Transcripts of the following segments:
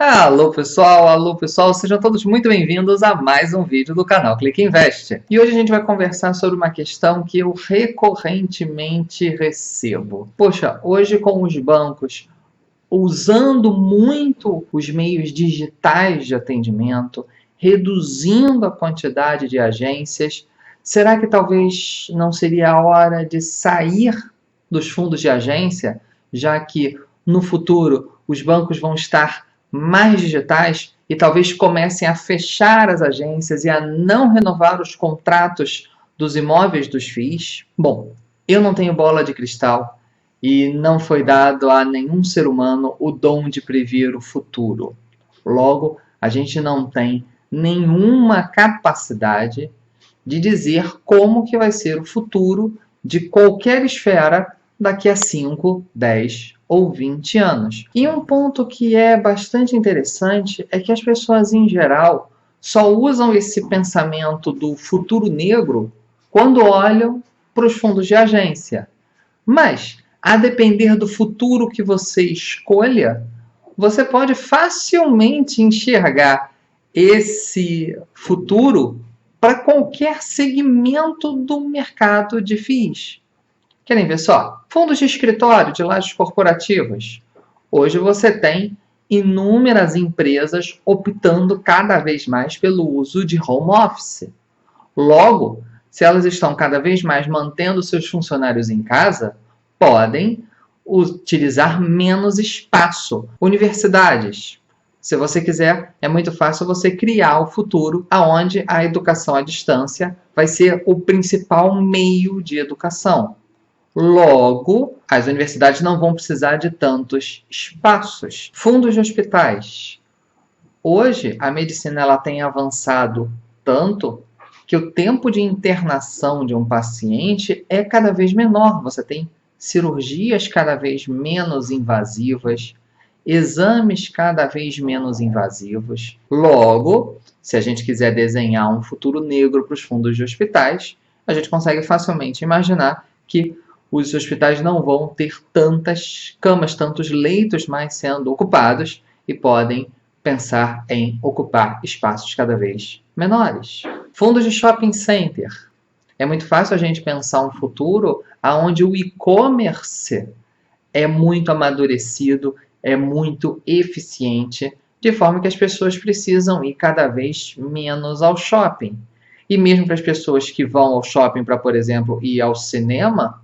Alô pessoal, sejam todos muito bem-vindos a mais um vídeo do canal Clique Invest. E hoje a gente vai conversar sobre uma questão que eu recorrentemente recebo. Poxa, hoje com os bancos usando muito os meios digitais de atendimento, reduzindo a quantidade de agências, será que talvez não seria a hora de sair dos fundos de agência, já que no futuro os bancos vão estar mais digitais e talvez comecem a fechar as agências e a não renovar os contratos dos imóveis dos FIIs? Bom, eu não tenho bola de cristal e não foi dado a nenhum ser humano o dom de prever o futuro. Logo, a gente não tem nenhuma capacidade de dizer como que vai ser o futuro de qualquer esfera daqui a 5, 10 ou 20 anos. E um ponto que é bastante interessante é que as pessoas, em geral, só usam esse pensamento do futuro negro quando olham para os fundos de agência. Mas, a depender do futuro que você escolha, você pode facilmente enxergar esse futuro para qualquer segmento do mercado de FIIs. Querem ver só? Fundos de escritório, de lajes corporativas. Hoje você tem inúmeras empresas optando cada vez mais pelo uso de home office. Logo, se elas estão cada vez mais mantendo seus funcionários em casa, podem utilizar menos espaço. Universidades. Se você quiser, é muito fácil você criar o futuro onde a educação à distância vai ser o principal meio de educação. Logo, as universidades não vão precisar de tantos espaços. Fundos de hospitais. Hoje, a medicina ela tem avançado tanto que o tempo de internação de um paciente é cada vez menor. Você tem cirurgias cada vez menos invasivas, exames cada vez menos invasivos. Logo, se a gente quiser desenhar um futuro negro para os fundos de hospitais, a gente consegue facilmente imaginar que os hospitais não vão ter tantas camas, tantos leitos mais sendo ocupados e podem pensar em ocupar espaços cada vez menores. Fundos de shopping center. É muito fácil a gente pensar um futuro onde o e-commerce é muito amadurecido, é muito eficiente, de forma que as pessoas precisam ir cada vez menos ao shopping. E mesmo para as pessoas que vão ao shopping para, por exemplo, ir ao cinema,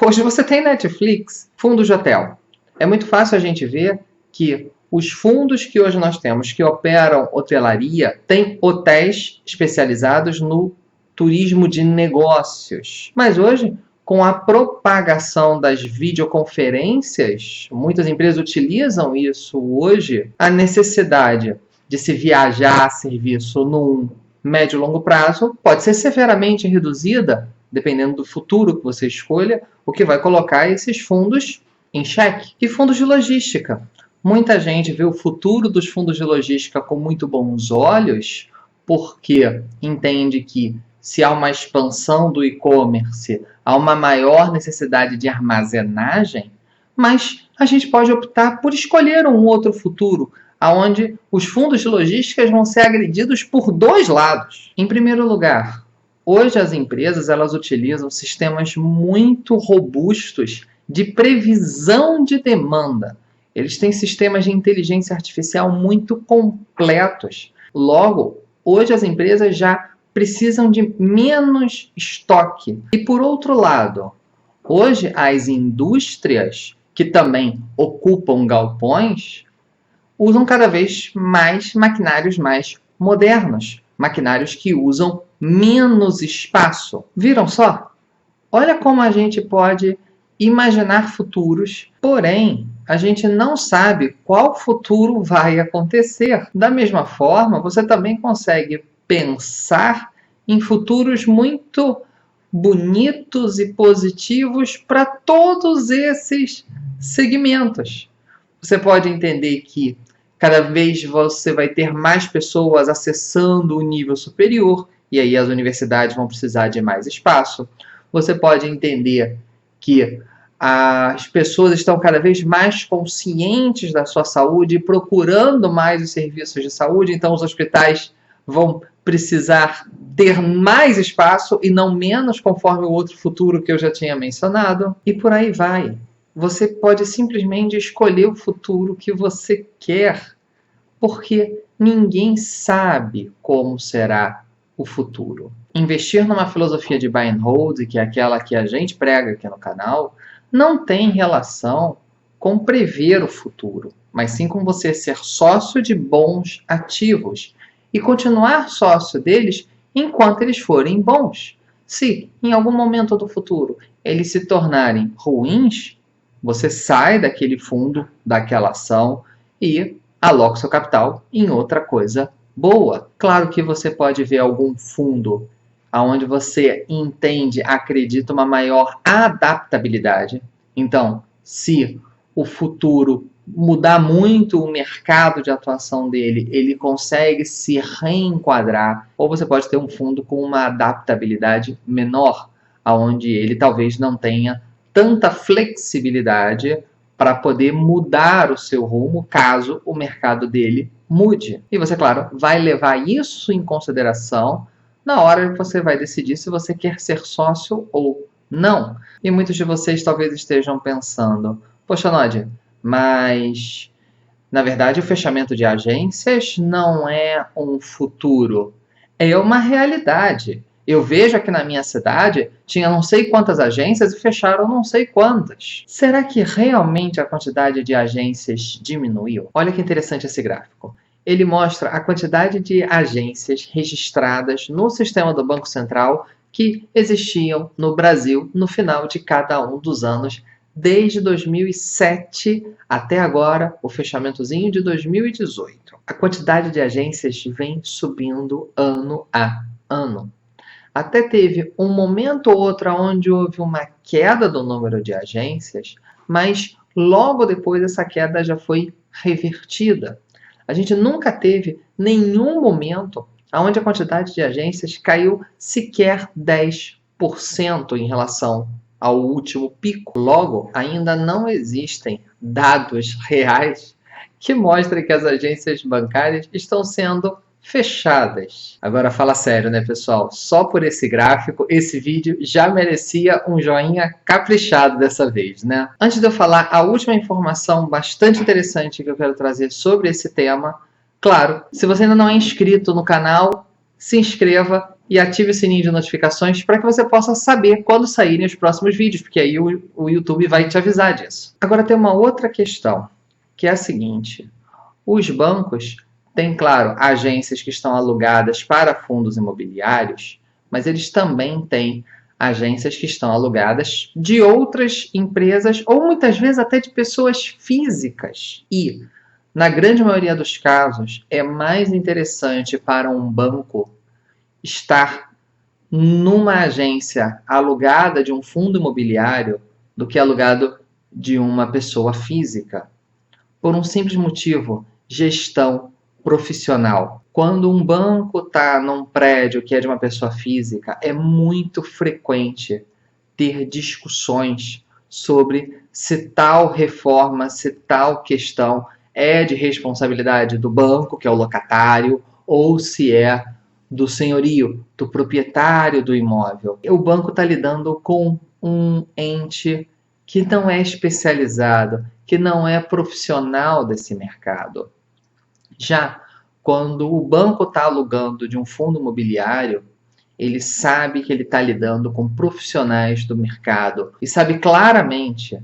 hoje você tem Netflix, fundos de hotel. É muito fácil a gente ver que os fundos que hoje nós temos que operam hotelaria têm hotéis especializados no turismo de negócios. Mas hoje, com a propagação das videoconferências, muitas empresas utilizam isso hoje, a necessidade de se viajar a serviço num médio e longo prazo pode ser severamente reduzida, dependendo do futuro que você escolha, o que vai colocar esses fundos em xeque. E fundos de logística. Muita gente vê o futuro dos fundos de logística com muito bons olhos, porque entende que se há uma expansão do e-commerce, há uma maior necessidade de armazenagem, mas a gente pode optar por escolher um outro futuro, onde os fundos de logística vão ser agredidos por dois lados. Em primeiro lugar, hoje as empresas elas utilizam sistemas muito robustos de previsão de demanda. Eles têm sistemas de inteligência artificial muito completos. Logo, hoje as empresas já precisam de menos estoque. E por outro lado, hoje as indústrias que também ocupam galpões usam cada vez mais maquinários mais modernos, maquinários que usam menos espaço. Viram só? Olha como a gente pode imaginar futuros, porém, a gente não sabe qual futuro vai acontecer. Da mesma forma, você também consegue pensar em futuros muito bonitos e positivos para todos esses segmentos. Você pode entender que cada vez você vai ter mais pessoas acessando o nível superior, e aí as universidades vão precisar de mais espaço. Você pode entender que as pessoas estão cada vez mais conscientes da sua saúde, procurando mais os serviços de saúde, então os hospitais vão precisar ter mais espaço e não menos, conforme o outro futuro que eu já tinha mencionado, e por aí vai. Você pode simplesmente escolher o futuro que você quer, porque ninguém sabe como será o futuro. Investir numa filosofia de buy and hold, que é aquela que a gente prega aqui no canal, não tem relação com prever o futuro, mas sim com você ser sócio de bons ativos e continuar sócio deles enquanto eles forem bons. Se, em algum momento do futuro, eles se tornarem ruins, você sai daquele fundo, daquela ação e aloca o seu capital em outra coisa boa. Claro que você pode ver algum fundo onde você entende, acredita uma maior adaptabilidade. Então, se o futuro mudar muito o mercado de atuação dele, ele consegue se reenquadrar, ou você pode ter um fundo com uma adaptabilidade menor, onde ele talvez não tenha tanta flexibilidade para poder mudar o seu rumo caso o mercado dele mude. E você, claro, vai levar isso em consideração na hora que você vai decidir se você quer ser sócio ou não. E muitos de vocês talvez estejam pensando, poxa, Nod, mas na verdade o fechamento de agências não é um futuro, é uma realidade. Eu vejo aqui na minha cidade, tinha não sei quantas agências e fecharam não sei quantas. Será que realmente a quantidade de agências diminuiu? Olha que interessante esse gráfico. Ele mostra a quantidade de agências registradas no sistema do Banco Central que existiam no Brasil no final de cada um dos anos, desde 2007 até agora, o fechamentozinho de 2018. A quantidade de agências vem subindo ano a ano. Até teve um momento ou outro onde houve uma queda do número de agências, mas logo depois essa queda já foi revertida. A gente nunca teve nenhum momento onde a quantidade de agências caiu sequer 10% em relação ao último pico. Logo, ainda não existem dados reais que mostrem que as agências bancárias estão sendo fechadas. Agora fala sério, né, pessoal? Só por esse gráfico, esse vídeo já merecia um joinha caprichado dessa vez, né? Antes de eu falar a última informação bastante interessante que eu quero trazer sobre esse tema, claro, se você ainda não é inscrito no canal, se inscreva e ative o sininho de notificações para que você possa saber quando saírem os próximos vídeos, porque aí o YouTube vai te avisar disso. Agora tem uma outra questão, que é a seguinte: os bancos têm, claro, agências que estão alugadas para fundos imobiliários, mas eles também têm agências que estão alugadas de outras empresas ou muitas vezes até de pessoas físicas. E, na grande maioria dos casos, é mais interessante para um banco estar numa agência alugada de um fundo imobiliário do que alugado de uma pessoa física. Por um simples motivo: gestão profissional. Quando um banco está num prédio que é de uma pessoa física, é muito frequente ter discussões sobre se tal reforma, se tal questão é de responsabilidade do banco, que é o locatário, ou se é do senhorio, do proprietário do imóvel. O banco está lidando com um ente que não é especializado, que não é profissional desse mercado. Já quando o banco está alugando de um fundo imobiliário, ele sabe que ele está lidando com profissionais do mercado e sabe claramente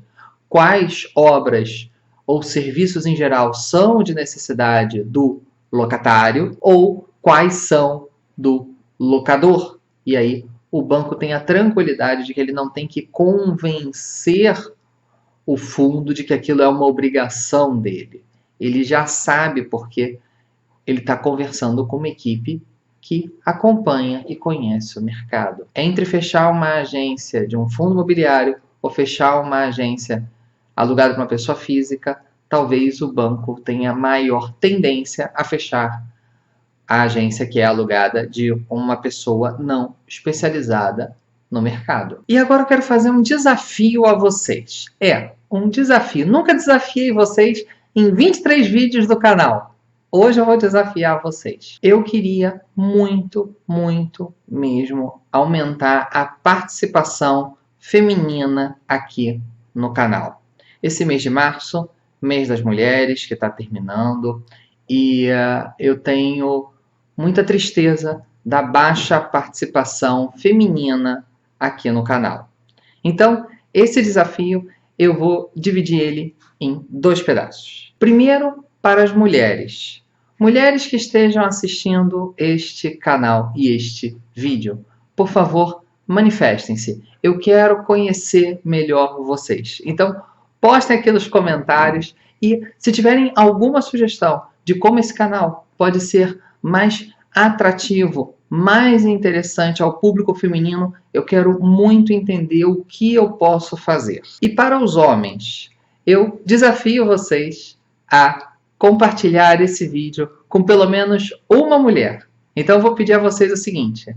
quais obras ou serviços em geral são de necessidade do locatário ou quais são do locador. E aí o banco tem a tranquilidade de que ele não tem que convencer o fundo de que aquilo é uma obrigação dele. Ele já sabe porque ele está conversando com uma equipe que acompanha e conhece o mercado. Entre fechar uma agência de um fundo imobiliário ou fechar uma agência alugada para uma pessoa física, talvez o banco tenha maior tendência a fechar a agência que é alugada de uma pessoa não especializada no mercado. E agora eu quero fazer um desafio a vocês. Um desafio. Nunca desafiei vocês em 23 vídeos do canal. Hoje eu vou desafiar vocês. Eu queria muito, muito mesmo aumentar a participação feminina aqui no canal. Esse mês de março, mês das mulheres, que está terminando, e eu tenho muita tristeza da baixa participação feminina aqui no canal. Então, esse desafio eu vou dividir ele em 2 pedaços. Primeiro, para as mulheres. Mulheres que estejam assistindo este canal e este vídeo, por favor, manifestem-se. Eu quero conhecer melhor vocês. Então, postem aqui nos comentários e se tiverem alguma sugestão de como esse canal pode ser mais atrativo, mais interessante ao público feminino, eu quero muito entender o que eu posso fazer. E para os homens, eu desafio vocês a compartilhar esse vídeo com pelo menos uma mulher. Então eu vou pedir a vocês o seguinte: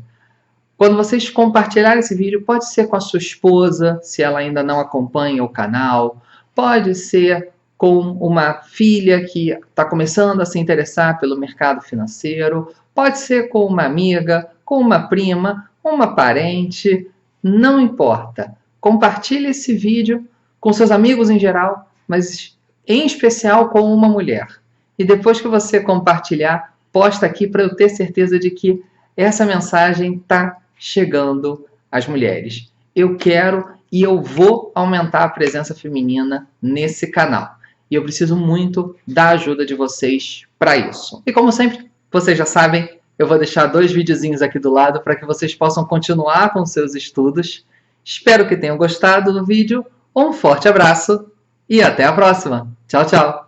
quando vocês compartilharem esse vídeo, pode ser com a sua esposa, se ela ainda não acompanha o canal, pode ser com uma filha que está começando a se interessar pelo mercado financeiro, pode ser com uma amiga, com uma prima, uma parente, não importa. Compartilhe esse vídeo com seus amigos em geral, mas em especial com uma mulher. E depois que você compartilhar, posta aqui para eu ter certeza de que essa mensagem está chegando às mulheres. Eu quero e eu vou aumentar a presença feminina nesse canal. E eu preciso muito da ajuda de vocês para isso. E como sempre, vocês já sabem, eu vou deixar 2 videozinhos aqui do lado para que vocês possam continuar com seus estudos. Espero que tenham gostado do vídeo. Um forte abraço e até a próxima. Tchau, tchau!